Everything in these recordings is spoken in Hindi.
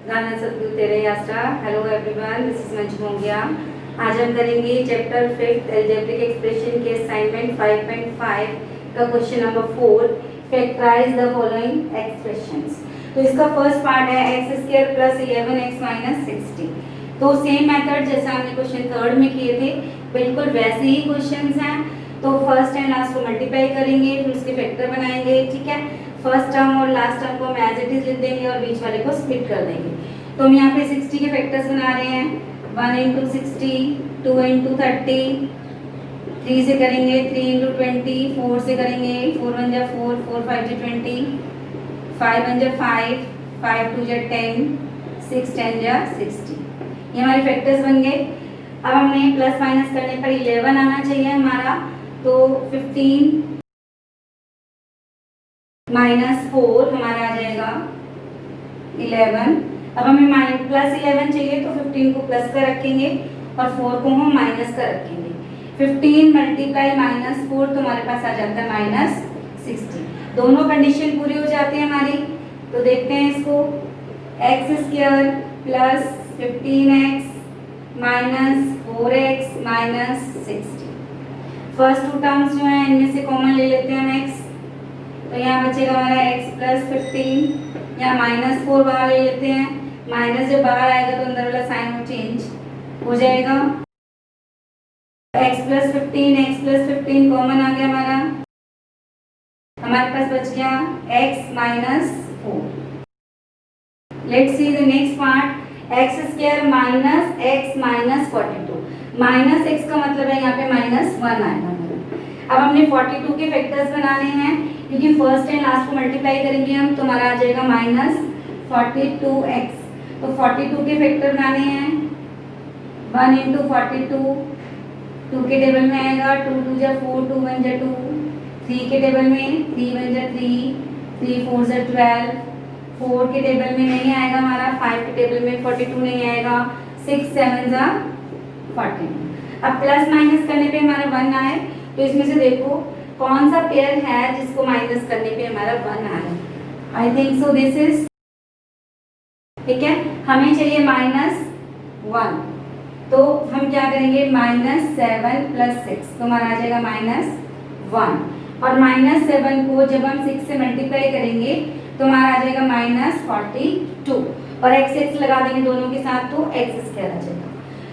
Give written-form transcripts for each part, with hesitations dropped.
गाना सतगुरु तेरे यात्रा। Hello everyone, this is Manju Mongia. आज हम करेंगे चैप्टर 5 अलजेब्रिक एक्सप्रेशन के असाइनमेंट 5.5 का question number 4, factorize the following expressions. तो इसका फर्स्ट पार्ट है x square plus 11x minus 60। तो सेम मेथड जैसा हमने क्वेश्चन थर्ड में किए थे, बिल्कुल वैसे ही क्वेश्चंस हैं। तो फर्स्ट एंड लास्ट को मल्टीप्लाई करेंगे, फिर उसके फैक्टर बनाएंगे। ठीक है, फर्स्ट टर्म और लास्ट टर्म को हम एज इट इज लिख देंगे और बीच वाले को स्प्लिट कर देंगे। तो हम यहाँ पे 60 के फैक्टर्स बना रहे हैं। 1 इंटू 60, 2 इंटू 30, 3 से करेंगे 3 इंटू 20, 4 से करेंगे 4 1 जा 4, 4 5 जा 20, 5 1 जा 5, 5 2 जा 10, 6 10 जा 60। ये हमारे फैक्टर्स बन गए। अब हमने प्लस माइनस करने पर 11 आना चाहिए हमारा, तो 15 माइनस 4 हमारा आ जाएगा 11। अब हमें प्लस 11 चाहिए तो 15 को प्लस कर रखेंगे और 4 को हम माइनस कर रखेंगे। 15 मल्टीप्लाई माइनस 4 तो हमारे पास आ जाता है माइनस 60। दोनों कंडीशन पूरी हो जाती है हमारी। तो देखते हैं इसको, x square plus 15x minus 4x minus 60। First two terms जो है इनमें से कॉमन ले लेते हैं हम x। तो यहाँ बचेगा हमारा x प्लस 15, यहाँ माइनस 4 बाहर ले लेते हैं। माइनस जब बाहर आएगा तो अंदर वाला साइन चेंज हो जाएगा। x प्लस 15 कॉमन आ गया हमारा। हमारे पास बच गया x minus 4। Let's see the next part, x square minus x minus 42। Minus x का मतलब है यहाँ पे माइनस 1 आएगा। अब हमने 42 के फैक्टर्स बनाने हैं, क्योंकि फर्स्ट एंड लास्ट को मल्टीप्लाई करेंगे हम, तो हमारा आ जाएगा माइनस 42x। तो 42 के फैक्टर बनाने हैं। 1 इंटू 42, 2 के टेबल में आएगा 2 2 जा 4, 2 1 जा 2। 3 के टेबल में 3 1 जा 3, 3 4 जा 12। 4 के टेबल में नहीं आएगा हमारा, 5 के टेबल में 42 नहीं आएगा, 6 7 जा 42। अब प्लस माइनस करने पे हमारा 1 आए, तो इसमें से देखो कौन सा पेयर है जिसको माइनस करने पे हमारा 1 आए। I think so this is, ठीक है, हमें चाहिए माइनस 1। तो हम क्या करेंगे, माइनस 7 प्लस 6, तो हमारा आ जाएगा माइनस 1। और माइनस 7 को जब हम 6 से मल्टीप्लाई करेंगे तो हमारा आ जाएगा माइनस 42, और x x लगा देंगे दोनों के साथ तो एक्स स्क्वायर आ जाएगा।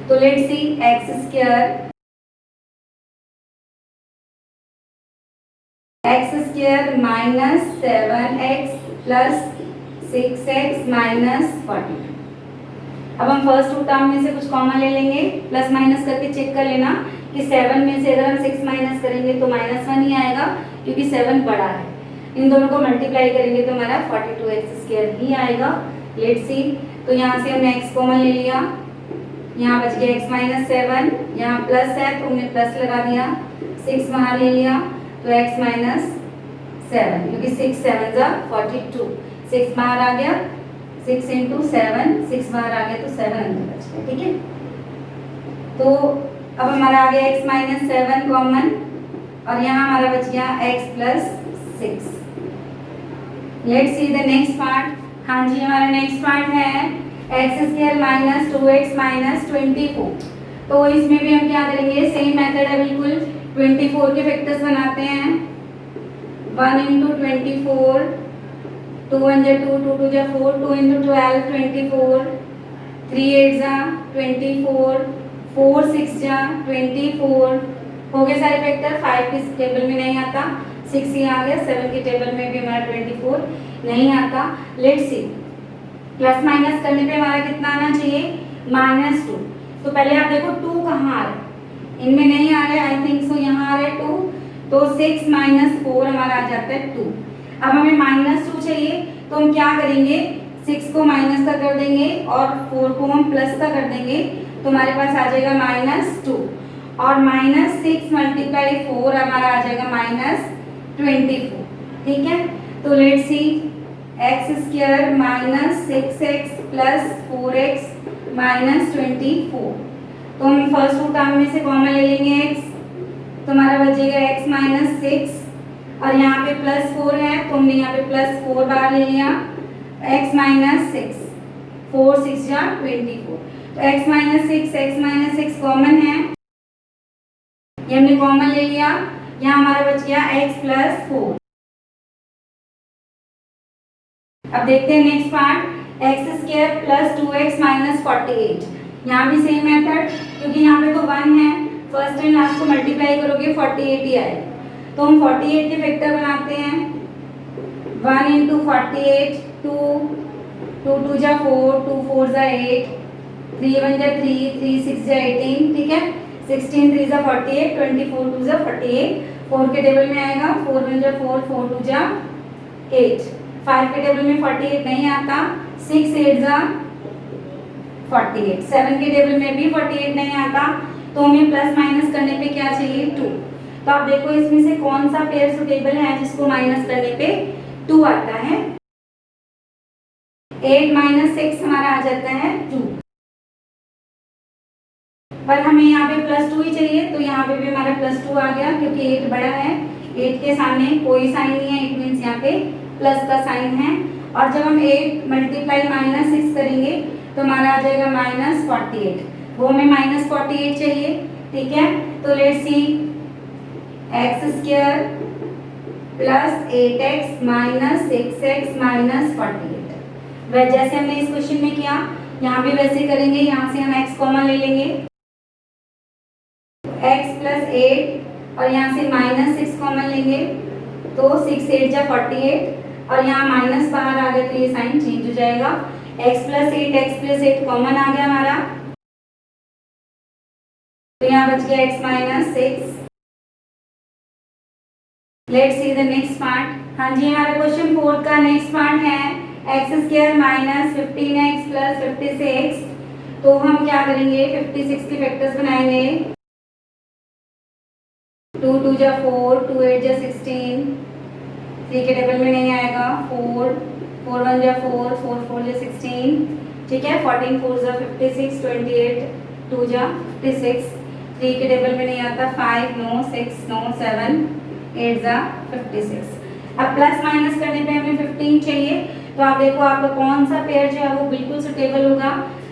तो let's see, x square minus 7x plus 6x minus 42। अब हम फर्स्ट टू टर्म में से कुछ कॉमन ले लेंगे, प्लस माइनस करके चेक कर लेना कि 7 में से अगर हम 6 माइनस करेंगे तो माइनस 1 ही आएगा, क्योंकि 7 बड़ा है। इन दोनों को मल्टीप्लाई करेंगे तो हमारा 42x स्क्वायर ही आएगा। लेट्स सी, तो यहाँ से हमने x कॉमन ले लिया, यहाँ बच गया x माइनस 7, यहाँ प्लस है तो हमने प्लस लगा दिया, 6 बाहर ले लिया तो x माइनस 7, क्योंकि 6 7 जा 42, 6 बाहर आ गया, 6 इंटू 7, 6 बाहर आ गया तो 7 अंदर बच गया। ठीक है, तो अब हमारा आ गया x माइनस 7 कॉमन, और यहाँ हमारा बच गया x plus 6। Let's see the next part. हाँ जी, हमारा नेक्स्ट पार्ट है x square minus 2x minus 24। तो इसमें भी हम क्या करेंगे, सेम मेथड है बिल्कुल। 24 के फैक्टर्स बनाते हैं। 1 इंटू 24, 2 1 जा 2, 2 2 जा 4, 2 इंटू 12 24, 3 8 जा 24, 4 6 जा 24। हो गए सारे फैक्टर। 5 किस टेबल में नहीं आता, 6 ही आ गया। 7 के टेबल में भी हमारा 24 नहीं आता। लेट्स सी, प्लस माइनस करने पे हमारा कितना आना चाहिए, माइनस 2। तो पहले आप देखो 2 कहाँ आ रहा है, इनमें नहीं आ रहा है। आई थिंक सो यहाँ आ रहा है 2, तो 6 माइनस 4 हमारा आ जाता है 2। अब हमें माइनस 2 चाहिए, तो हम क्या करेंगे, 6 को माइनस का कर देंगे और 4 को हम प्लस का कर देंगे, तो हमारे पास आ जाएगा माइनस 2। और माइनस 6 मल्टीप्लाई 4 हमारा आ जाएगा माइनस 24। ठीक है, तो let's see, x square minus 6x plus 4x minus 24। तो हम फर्स्ट टू टर्म में से कॉमन ले लेंगे x, तो हमारा बचेगा x माइनस 6, और यहाँ पे प्लस 4 है तो हमने यहाँ पे प्लस 4 बार ले लिया, x माइनस 6। 4 6 जा 24। तो x माइनस सिक्स कॉमन है, ये हमने कॉमन ले लिया। यहाँ हमारा बच गया x प्लस 4। अब देखते हैं next part, x square plus 2x minus 48। यहाँ भी सेम मेथड, क्योंकि यहाँ पे तो 1 है, फर्स्ट एंड लास्ट को मल्टीप्लाई करोगे 48 ही आएगा। तो हम 48 के फैक्टर बनाते हैं, 1 इंटू 48, 2 2 जा 4, 2 4 जा 8, 3 1 जा 3, 3 6 जा 18, ठीक है। 16 3 जा 48, 24 2 जा 48, 4 के टेबल में आएगा, 4 1 जा 4, 4 2 जा 8, 5 के टेबल में 48 नहीं आता, 6 8 जा 48, 7 के टेबल में भी 48 नहीं आता। तो हमें प्लस माइनस करने पे क्या चाहिए, 2। तो आप देखो इसमें से कौन सा पेयर सुटेबल है जिसको माइनस करने पे 2 आता है। 8 माइनस 6 हमारा आ जाता है 2, पर हमें यहाँ पे प्लस 2 ही चाहिए, तो यहाँ पे भी हमारा प्लस 2 आ गया, क्योंकि 8 बड़ा है, 8 के सामने कोई साइन नहीं है, इट मीन्स यहाँ पे प्लस का साइन है। और जब हम 8 मल्टीप्लाई माइनस 6 करेंगे तो हमारा आ जाएगा माइनस 48, वो हमें माइनस 48 चाहिए, ठीक है। तो let's see, x square plus 8x minus 6x minus 48। वह जैसे हमने इस क्वेश्चन में किया, यहाँ भी वैसे करेंगे। यहाँ से हम x कॉमन ले लेंगे, x प्लस 8 और यहाँ से माइनस 6 कॉमन लेंगे, तो 6 8 जा 48, और यहाँ माइनस बाहर आ गया तो ये साइन चेंज हो जाएगा। x प्लस 8 कॉमन आ गया हमारा, तो यहाँ बच गया x minus 6। Let's see the next part. हाँ जी, हमारा क्वेश्चन 4 का नेक्स्ट पार्ट है x square minus 15x plus 56। तो हम क्या करेंगे, 56 के फैक्टर्स बनाएंगे, 2 2 जा 4, 2 8 जा 16, 3 के टेबल में नहीं आएगा, 4 4 1 जा 4, 4 4 जा 16, ठीक है। 14 4 जा 56, 28 2 जा 56, 3 के टेबल में नहीं आता, 5 9 6 9 7 8 जा 56। अब प्लस माइनस करने पे हमें 15 चाहिए, तो आप देखो आपका कौन सा पेयर जो है वो बिल्कुल सुटेबल होगा।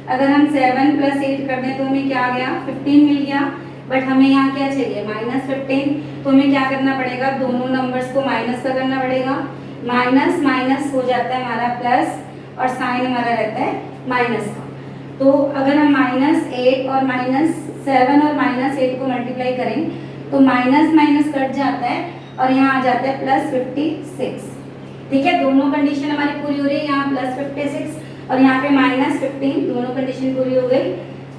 अगर हम 7 प्लस 8 कर दें तो हमें क्या आ गया, 15 मिल गया। बट हमें यहाँ क्या चाहिए, माइनस 15, तो हमें क्या करना पड़ेगा, दोनों नंबर्स को माइनस का करना पड़ेगा। माइनस माइनस हो जाता है हमारा प्लस, और साइन हमारा रहता है माइनस का। तो अगर हम माइनस 8 और माइनस 7 और माइनस 8 को मल्टीप्लाई करें तो माइनस माइनस कट जाता है और यहाँ आ जाता है प्लस 56, ठीक है। दोनों कंडीशन हमारी पूरी हो रही है, यहाँ प्लस 56 और यहाँ पे माइनस 15, दोनों कंडीशन पूरी हो गई।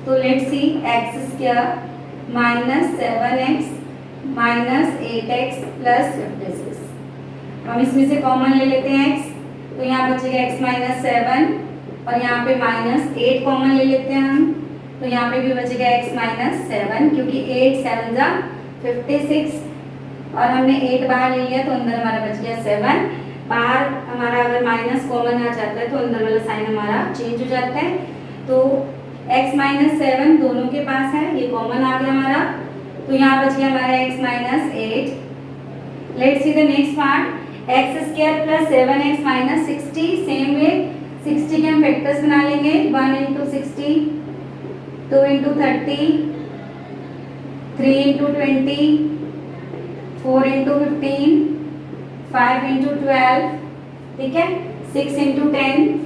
तो let's see, x square minus 7x minus 8x plus 56। हम इसमें से कॉमन ले लेते हैं x, तो यहाँ बचेगा x माइनस 7 और यहाँ पे माइनस 8 कॉमन ले लेते हैं हम, तो यहाँ पे भी बचेगा x माइनस 7, क्योंकि 8 7 जा 56 और हमने 8 बाहर ले लिया तो अंदर हमारा बच गया 7। बाहर हमारा अगर माइनस कॉमन आ जाता है तो अंदर वाला साइन हमारा चेंज हो जाता है। तो x माइनस 7 दोनों के पास है, ये कॉमन आ गया हमारा, तो यहाँ बच गया हमारा x minus 8। Let's see the next part, x square plus 7x minus 60। Same way 60 के हम फैक्टर्स बना लेंगे, 1 into 60, 2 into 30, 3 into 20, 4 into 15, 5 into 12, ठीक है, 6 इंटू 10।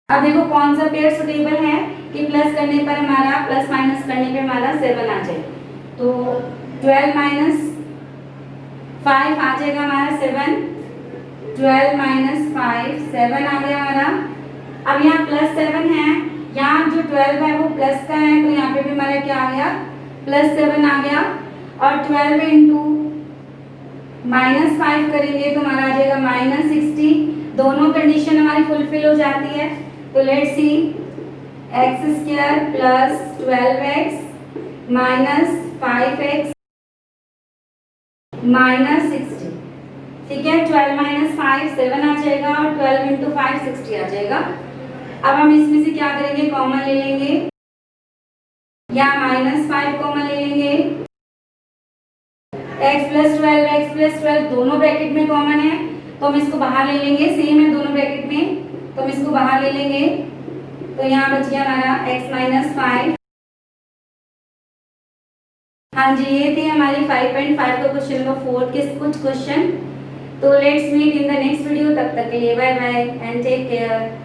अब देखो कौन सा पेयर सुटेबल है कि प्लस करने पर हमारा, प्लस माइनस करने पे हमारा 7 आ जाए। तो 12 माइनस 5 आ जाएगा हमारा 7, 12 माइनस 5 7 आ गया हमारा। अब यहाँ प्लस 7 है, यहाँ जो 12 है वो प्लस का है, तो यहाँ पे भी हमारा क्या आ गया, प्लस 7 आ गया। और 12 इंटू माइनस 5 करेंगे तो हमारा आ जाएगा माइनस 60। दोनों कंडीशन हमारी फुलफिल हो जाती है। तो let's see, x square plus 12x minus 5x minus 60, ठीक है। 12 माइनस 5 7 आ जाएगा और 12 इंटू 5 60 आ जाएगा। अब हम इसमें से क्या करेंगे, कॉमन ले लेंगे, या माइनस 5 कॉमन ले लेंगे। x प्लस 12 दोनों ब्रैकेट में कॉमन है, तो हम इसको बाहर ले लेंगे, सेम है दोनों ब्रैकेट में। तो हम इसको बाहर ले लेंगे, तो यहाँ बच गया हमारा x माइनस 5। हाँ जी, ये थे हमारी 5.5 का क्वेश्चन नंबर 4 के कुछ क्वेश्चन। तो let's meet in the next video, तब तक के लिए bye bye and take care.